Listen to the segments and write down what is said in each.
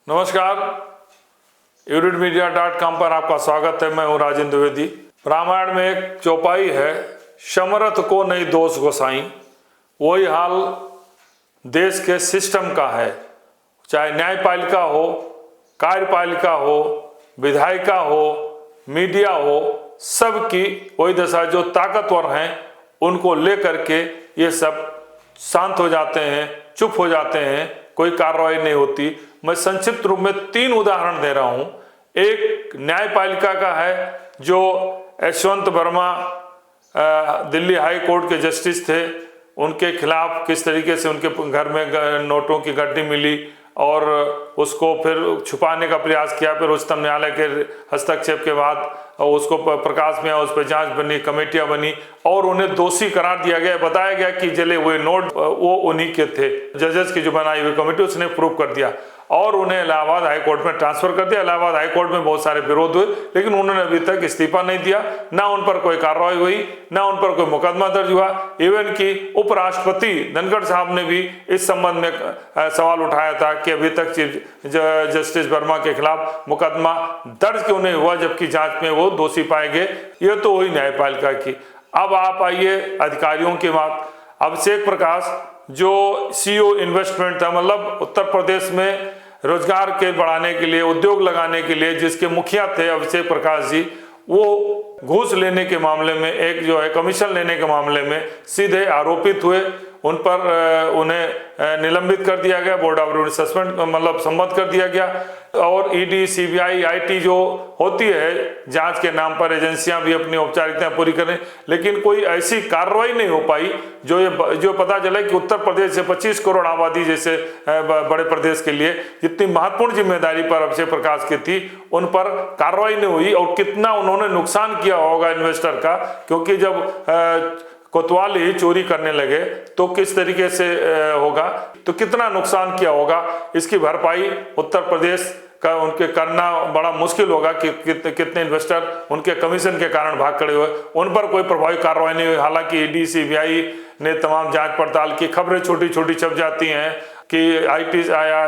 नमस्कार, eridmedia.com पर आपका स्वागत है। मैं हूं राजेंद्र द्विवेदी। रामायण में एक चौपाई है, समरथ को नहीं दोष गोसाई। वही हाल देश के सिस्टम का है, चाहे न्यायपालिका हो, कार्यपालिका हो, विधायिका हो, मीडिया हो, सबकी वही दशा। जो ताकतवर हैं उनको लेकर के ये सब शांत हो जाते हैं, चुप हो जाते हैं, कोई कार्रवाई नहीं होती। मैं संक्षिप्त रूप में 3 उदाहरण दे रहा हूं। एक न्यायपालिका का है, जो यशवंत वर्मा दिल्ली हाई कोर्ट के जस्टिस थे, उनके खिलाफ किस तरीके से उनके घर में नोटों की गड्डी मिली और उसको फिर छुपाने का प्रयास किया। फिर उच्चतम न्यायालय के हस्तक्षेप के बाद उसको प्रकाश में उस पर जांच बनी, कमेटियां बनी और उन्हें दोषी करार दिया गया। बताया गया कि जले हुए नोट वो उन्हीं के थे। जजेस की जो बनाई हुई कमेटी उसने प्रूव कर दिया और उन्हें इलाहाबाद हाई कोर्ट में ट्रांसफर कर दिया। इलाहाबाद हाई कोर्ट में बहुत सारे विरोध हुए, लेकिन उन्होंने अभी तक इस्तीफा नहीं दिया। ना उन पर कोई कार्रवाई हुई, ना उन पर कोई मुकदमा दर्ज हुआ। इवन कि उपराष्ट्रपति धनखड़ साहब ने भी इस संबंध में सवाल उठाया था कि अभी तक चीफ जस्टिस वर्मा के खिलाफ मुकदमा दर्ज क्यों नहीं हुआ, जबकि जांच में वो दोषी पाए गए। ये तो हुई न्यायपालिका की। अब आप आइए अधिकारियों की बात। अभिषेक प्रकाश जो सीईओ इन्वेस्टमेंट था, मतलब उत्तर प्रदेश में रोजगार के बढ़ाने के लिए, उद्योग लगाने के लिए जिसके मुखिया थे अभिषेक प्रकाश जी, वो घूस लेने के मामले में, एक जो है कमीशन लेने के मामले में सीधे आरोपित हुए। उन पर उन्हें निलंबित कर दिया गया, बोर्ड ऑफ सस्पेंड मतलब सम्मत कर दिया गया। और ईडी, सीबीआई, आईटी जो होती है जांच के नाम पर, एजेंसियां भी अपनी औपचारिकताएं पूरी करें, लेकिन कोई ऐसी कार्रवाई नहीं हो पाई जो पता चले कि उत्तर प्रदेश से 25 करोड़ आबादी जैसे बड़े प्रदेश के लिए जितनी महत्वपूर्ण जिम्मेदारी पर अभिषेक प्रकाश की थी, उन पर कार्रवाई नहीं हुई। और कितना उन्होंने नुकसान किया होगा इन्वेस्टर का, क्योंकि जब कोतवाल ही चोरी करने लगे तो किस तरीके से होगा, तो कितना नुकसान किया होगा, इसकी भरपाई उत्तर प्रदेश का उनके करना बड़ा मुश्किल होगा कि कितने इन्वेस्टर उनके कमीशन के कारण भाग खड़े हुए। उन पर कोई प्रभावी कार्रवाई नहीं हुई। हालांकि ईडी, सीबीआई ने तमाम जांच पड़ताल की, खबरें छोटी छोटी छप जाती हैं कि आईटी आया,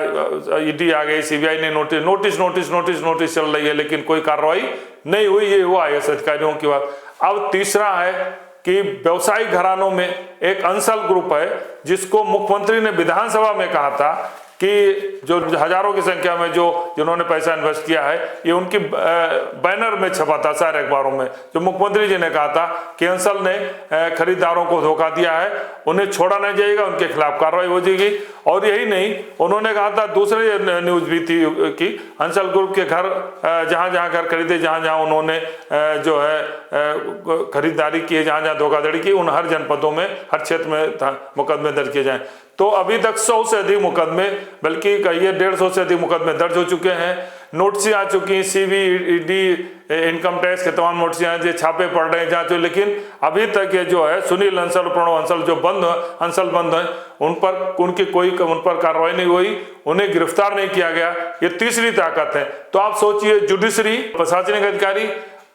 ईडी आ गई, सीबीआई ने नोटिस चल रही है, लेकिन कोई कार्रवाई नहीं हुई। ये हुआ आईएएस अधिकारियों की बात। अब तीसरा है कि व्यवसायिक घरानों में एक अंसल ग्रुप है, जिसको मुख्यमंत्री ने विधानसभा में कहा था कि जो हजारों की संख्या में जिन्होंने पैसा इन्वेस्ट किया है, ये उनकी बैनर में छपा था सारे अखबारों में। जो मुख्यमंत्री जी ने कहा था कि अंसल ने खरीदारों को धोखा दिया है, उन्हें छोड़ा नहीं जाएगा, उनके खिलाफ कार्रवाई हो जाएगी। और यही नहीं, उन्होंने कहा था, दूसरी न्यूज भी थी कि अंसल ग्रुप के घर जहां जहां घर खरीदे, जहां जहां उन्होंने जो है खरीदारी की, जहां जहां धोखाधड़ी की, उन हर जनपदों में, हर क्षेत्र में मुकदमे दर्ज किए जाए। तो अभी तक 100 से अधिक मुकदमे, बल्कि कहिए 150 से अधिक मुकदमे दर्ज हो चुके हैं। नोटिस आ चुकी, सीबीडी, इनकम टैक्स के तमाम नोटिस छापे पड़ रहे हैं, जांच। लेकिन अभी तक ये जो है सुनील अंसल, प्रणव अंसल जो अंसल बंद है, उन पर कार्रवाई नहीं हुई, उन्हें गिरफ्तार नहीं किया गया। ये तीसरी ताकत है। तो आप सोचिए, जुडिशरी, प्रशासनिक अधिकारी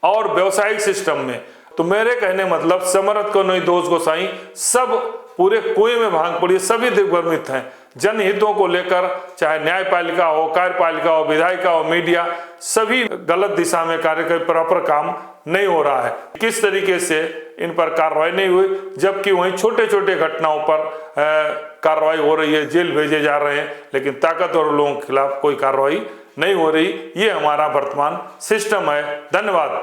और व्यवसायिक सिस्टम में, तो मेरे कहने मतलब समरथ को नहीं दोष गोसाई, सब पूरे कुएं में भांग पड़ी, सभी दिग्भ्रमित हैं। जनहितों को लेकर, चाहे न्यायपालिका हो, कार्यपालिका हो, विधायिका हो, मीडिया, सभी गलत दिशा में कार्य कर, प्रॉपर काम नहीं हो रहा है। किस तरीके से इन पर कार्रवाई नहीं हुई, जबकि वहीं छोटे छोटे घटनाओं पर कार्रवाई हो रही है, जेल भेजे जा रहे हैं, लेकिन ताकतवर लोगों के खिलाफ कोई कार्रवाई नहीं हो रही। ये हमारा वर्तमान सिस्टम है। धन्यवाद।